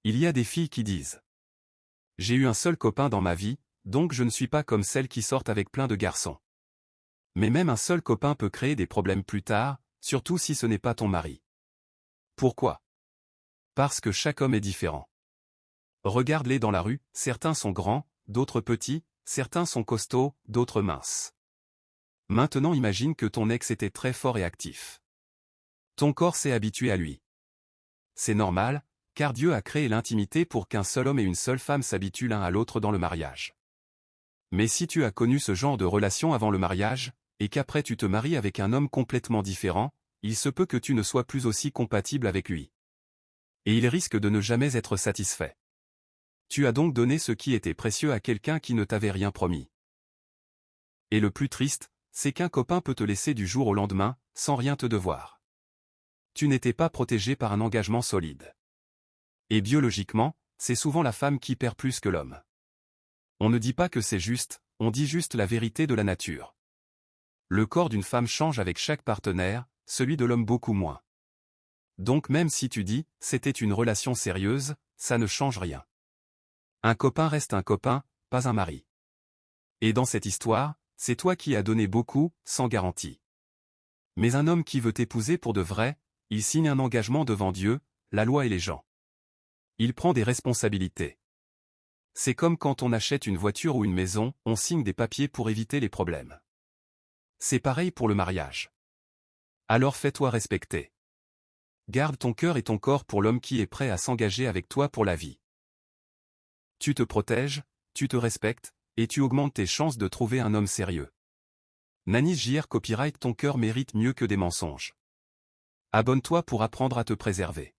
Il y a des filles qui disent: j'ai eu un seul copain dans ma vie, donc je ne suis pas comme celles qui sortent avec plein de garçons. Mais même un seul copain peut créer des problèmes plus tard, surtout si ce n'est pas ton mari. Pourquoi? Parce que chaque homme est différent. Regarde-les dans la rue, certains sont grands, d'autres petits, certains sont costauds, d'autres minces. Maintenant imagine que ton ex était très fort et actif. Ton corps s'est habitué à lui. C'est normal, car Dieu a créé l'intimité pour qu'un seul homme et une seule femme s'habituent l'un à l'autre dans le mariage. Mais si tu as connu ce genre de relation avant le mariage, et qu'après tu te maries avec un homme complètement différent, il se peut que tu ne sois plus aussi compatible avec lui. Et il risque de ne jamais être satisfait. Tu as donc donné ce qui était précieux à quelqu'un qui ne t'avait rien promis. Et le plus triste, c'est qu'un copain peut te laisser du jour au lendemain, sans rien te devoir. Tu n'étais pas protégé par un engagement solide. Et biologiquement, c'est souvent la femme qui perd plus que l'homme. On ne dit pas que c'est juste, on dit juste la vérité de la nature. Le corps d'une femme change avec chaque partenaire, celui de l'homme beaucoup moins. Donc même si tu dis « c'était une relation sérieuse », ça ne change rien. Un copain reste un copain, pas un mari. Et dans cette histoire, c'est toi qui as donné beaucoup, sans garantie. Mais un homme qui veut t'épouser pour de vrai, il signe un engagement devant Dieu, la loi et les gens. Il prend des responsabilités. C'est comme quand on achète une voiture ou une maison, on signe des papiers pour éviter les problèmes. C'est pareil pour le mariage. Alors fais-toi respecter. Garde ton cœur et ton corps pour l'homme qui est prêt à s'engager avec toi pour la vie. Tu te protèges, tu te respectes, et tu augmentes tes chances de trouver un homme sérieux. Nanis JR Copyright. Ton cœur mérite mieux que des mensonges. Abonne-toi pour apprendre à te préserver.